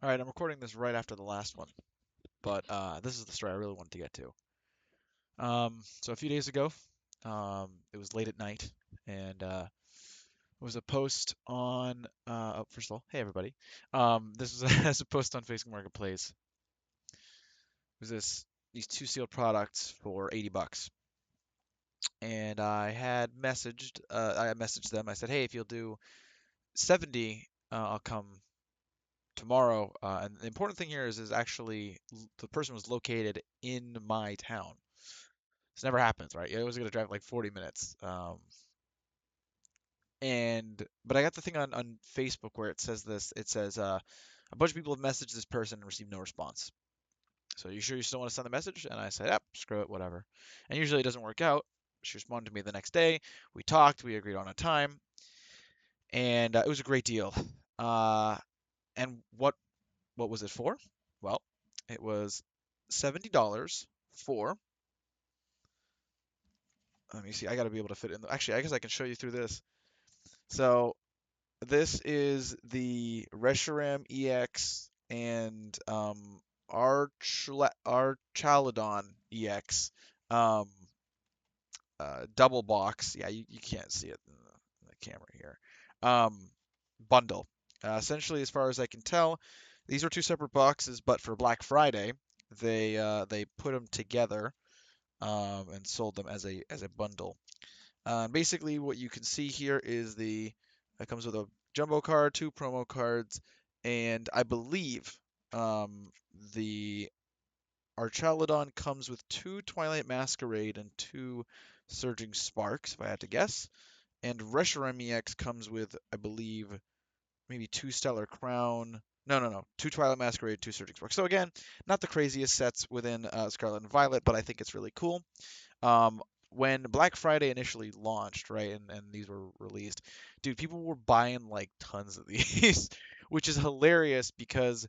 All right, I'm recording this right after the last one, but this is the story I really wanted to get to. So a few days ago, it was late at night, and it was a post on. Oh, first of all, hey everybody. This was as a post on Facebook Marketplace. It was these two sealed products for 80 bucks, and I messaged them. I said, hey, if you'll do 70, I'll come tomorrow. And the important thing here is actually the person was located in my town. This never happens, right? You always got to drive like 40 minutes. But I got the thing on Facebook where it says this. It says a bunch of people have messaged this person and received no response. So you sure you still want to send the message? And I said, yep, screw it, whatever. And usually it doesn't work out. She responded to me the next day. We talked. We agreed on a time, and it was a great deal. Uh, and what was it for? Well, it was $70 for. Let me see. I got to be able to fit in. Actually, I guess I can show you through this. So this is the Reshiram EX and Archaludon EX um, double box. Yeah, you can't see it in the camera here. Um, bundle. Essentially, as far as I can tell, these are two separate boxes, but for Black Friday, they put them together and sold them as a bundle. Basically, what you can see here is it comes with a jumbo card, two promo cards, and I believe um, the Archaludon comes with two Twilight Masquerade and two Surging Sparks, if I had to guess. And Reshiram EX comes with, I believe, maybe two Stellar Crown. No. Two Twilight Masquerade, two Surging Sparks. So again, not the craziest sets within Scarlet and Violet, but I think it's really cool. Um, when Black Friday initially launched, right, and these were released, dude, people were buying like tons of these, which is hilarious because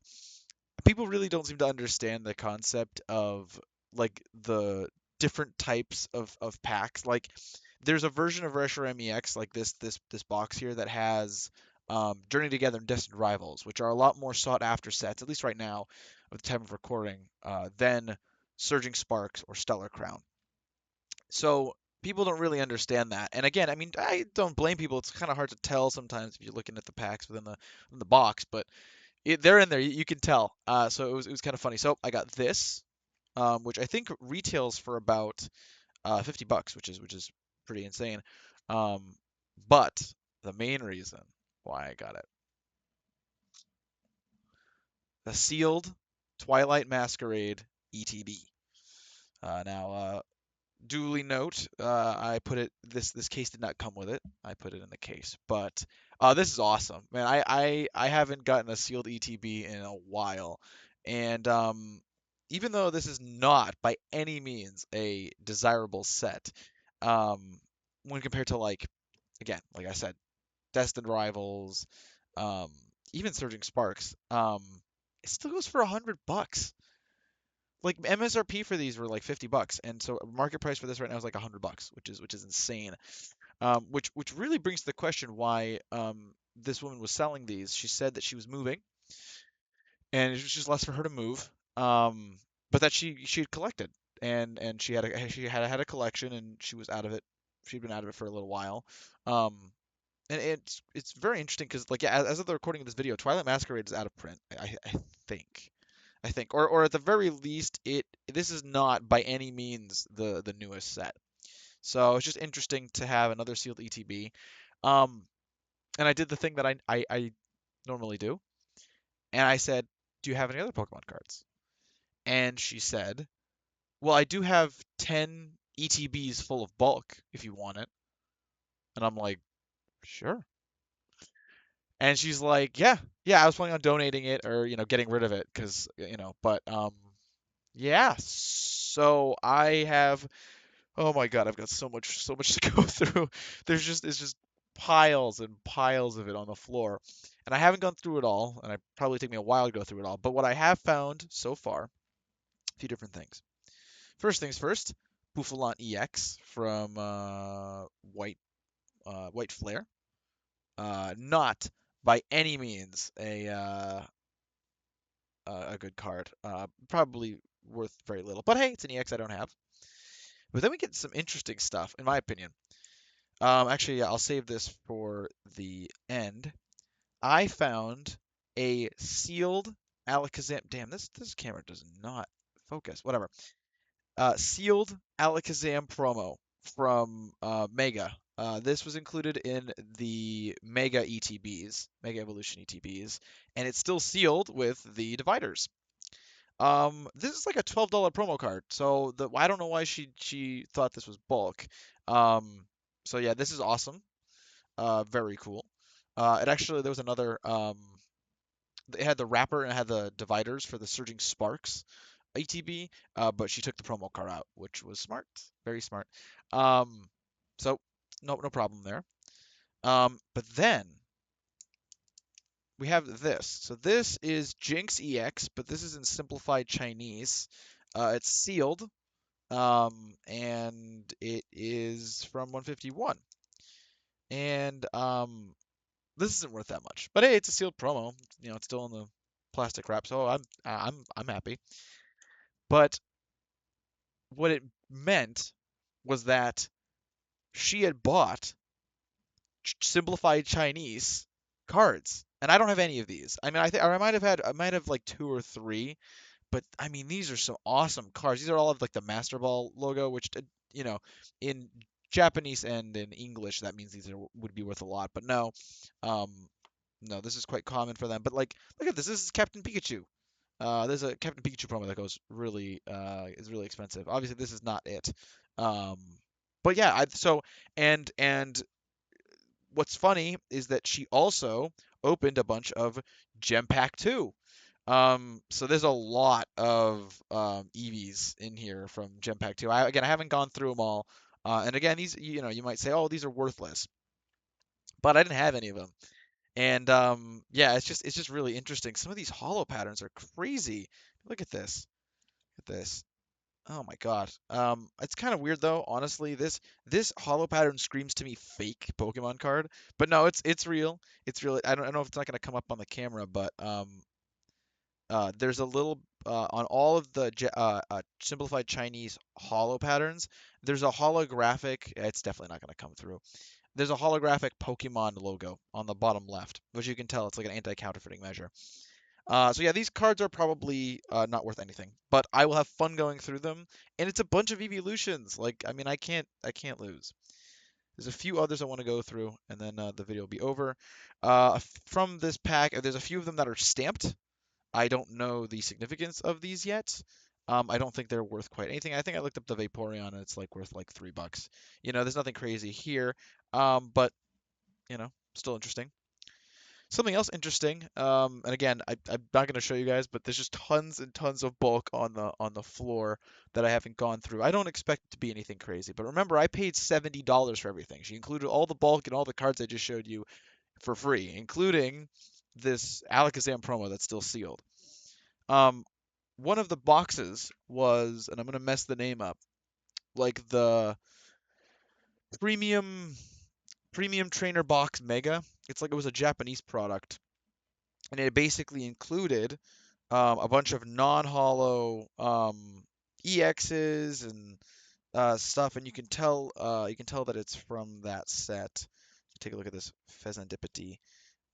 people really don't seem to understand the concept of like the different types of packs. Like there's a version of Reshiram EX like this box here that has Journey Together and Distant Rivals, which are a lot more sought after sets, at least right now, at the time of recording, than Surging Sparks or Stellar Crown. So people don't really understand that. And again, I mean, I don't blame people. It's kind of hard to tell sometimes if you're looking at the packs within the box, but they're in there. You can tell. So it was kind of funny. So I got this, which I think retails for about 50 bucks, which is pretty insane. Um, but the main reason why I got it, the sealed Twilight Masquerade ETB. Now, duly note, I put it. This case did not come with it. I put it in the case, but this is awesome, man. I haven't gotten a sealed ETB in a while, and even though this is not by any means a desirable set, um, when compared to like again, like I said, Destined Rivals, um, even Surging Sparks, it still goes for $100. Like MSRP for these were like 50 bucks, and so market price for this right now is like $100, which is insane. Which really brings to the question why this woman was selling these. She said that she was moving, and it was just less for her to move. But that she had collected, and she had a collection, and she was out of it. She'd been out of it for a little while. Um, and it's very interesting because like yeah, as of the recording of this video, Twilight Masquerade is out of print. I think. I think, or at the very least, this is not by any means the newest set. So it's just interesting to have another sealed ETB. Um, and I did the thing that I normally do, and I said, "Do you have any other Pokemon cards?" And she said, "Well, I do have 10 ETBs full of bulk if you want it." And I'm like, "Sure." And she's like, "Yeah, I was planning on donating it or getting rid of it because but yeah." So I have. Oh my God, I've got so much to go through. It's just piles and piles of it on the floor. And I haven't gone through it all, and it probably take me a while to go through it all. But what I have found so far, a few different things. First things first, Bouffalant EX from White Flare. Not by any means a good card. Probably worth very little. But hey, it's an EX I don't have. But then we get some interesting stuff, in my opinion. Actually, yeah, I'll save this for the end. I found a sealed Alakazam. Damn, this camera does not focus. Whatever. Sealed Alakazam promo from Mega. This was included in the Mega ETBs, Mega Evolution ETBs, and it's still sealed with the dividers. This is like a $12 promo card, so I don't know why she thought this was bulk. Um, so yeah, this is awesome. Very cool. It actually there was another it had the wrapper and it had the dividers for the Surging Sparks ATB, but she took the promo card out, which was smart, very smart. Um, so no problem there. But then we have this. So this is Jinx EX, but this is in simplified Chinese. It's sealed, and it is from 151. And this isn't worth that much, but hey, it's a sealed promo. You know, it's still in the plastic wrap, so I'm happy. But what it meant was that she had bought simplified Chinese cards, and I don't have any of these. I mean, I might have like two or three, but I mean, these are some awesome cards. These are all of like the Master Ball logo, which you know, in Japanese and in English, that means these would be worth a lot. But no, um, no, this is quite common for them. But like, look at this. This is Captain Pikachu. There's a Captain Pikachu promo that goes really is really expensive. Obviously, this is not it. Um, but yeah, and what's funny is that she also opened a bunch of Gem Pack 2. So there's a lot of EVs in here from Gem Pack 2. I haven't gone through them all. And again, these you might say, oh, these are worthless, but I didn't have any of them. And yeah, it's just really interesting. Some of these hollow patterns are crazy. Look at this. Look at this. Oh my God. It's kind of weird though, honestly. This hollow pattern screams to me fake Pokemon card, but no, it's real. It's real. I don't know if it's not gonna come up on the camera, but there's a little on all of the simplified Chinese hollow patterns. There's a holographic. It's definitely not gonna come through. There's a holographic Pokemon logo on the bottom left, which you can tell it's like an anti-counterfeiting measure. So yeah, these cards are probably not worth anything, but I will have fun going through them, and it's a bunch of evolutions. Like, I mean, I can't lose. There's a few others I want to go through, and then the video will be over. From this pack, there's a few of them that are stamped. I don't know the significance of these yet. I don't think they're worth quite anything. I think I looked up the Vaporeon, and it's like worth like $3. There's nothing crazy here, but still interesting. Something else interesting, and again, I'm not going to show you guys, but there's just tons and tons of bulk on the floor that I haven't gone through. I don't expect it to be anything crazy, but remember, I paid $70 for everything. She included all the bulk and all the cards I just showed you for free, including this Alakazam promo that's still sealed. Um, one of the boxes was, and I'm going to mess the name up, like the premium premium trainer box mega. It's like it was a Japanese product, and it basically included a bunch of non-hollow EXs and stuff, and you can tell that it's from that set. Take a look at this Fezandipiti,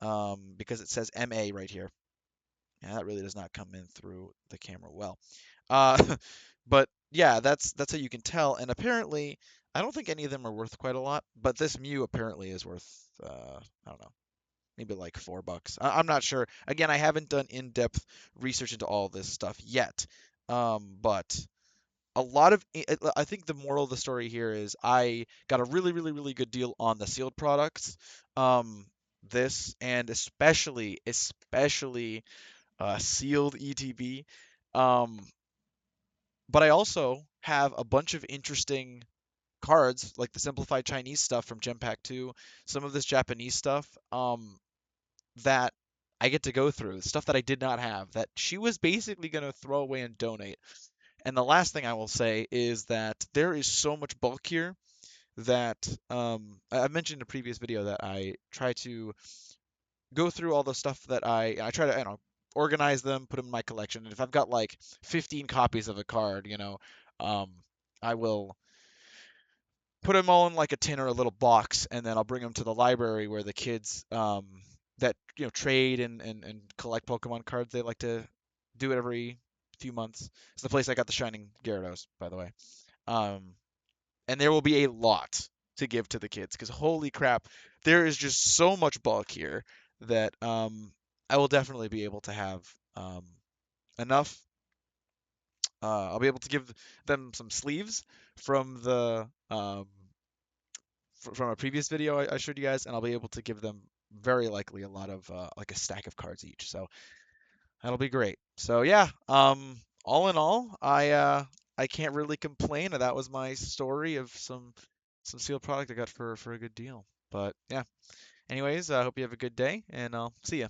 because it says MA right here. Yeah, that really does not come in through the camera well. Uh, but yeah, that's how you can tell. And apparently, I don't think any of them are worth quite a lot, but this Mew apparently is worth I don't know, maybe like $4. I'm not sure. Again, I haven't done in-depth research into all this stuff yet. But a lot of I think the moral of the story here is I got a really, really, really good deal on the sealed products. This and especially sealed ETB. Um, but I also have a bunch of interesting cards like the simplified Chinese stuff from Gem Pack 2, some of this Japanese stuff. That I get to go through, stuff that I did not have, that she was basically going to throw away and donate. And the last thing I will say is that there is so much bulk here that I mentioned in a previous video that I try to go through all the stuff that I try to organize them, put them in my collection. And if I've got like 15 copies of a card, um, I will put them all in like a tin or a little box, and then I'll bring them to the library where the kids that trade and collect Pokemon cards. They like to do it every few months. It's the place I got the Shining Gyarados, by the way. Um, and there will be a lot to give to the kids because holy crap, there is just so much bulk here that I will definitely be able to have enough. I'll be able to give them some sleeves from the from a previous video I showed you guys, and I'll be able to give them very likely a lot of like a stack of cards each. So that'll be great. So yeah, all in all, I can't really complain. That was my story of some sealed product I got for a good deal. But yeah, anyways, I hope you have a good day, and I'll see you.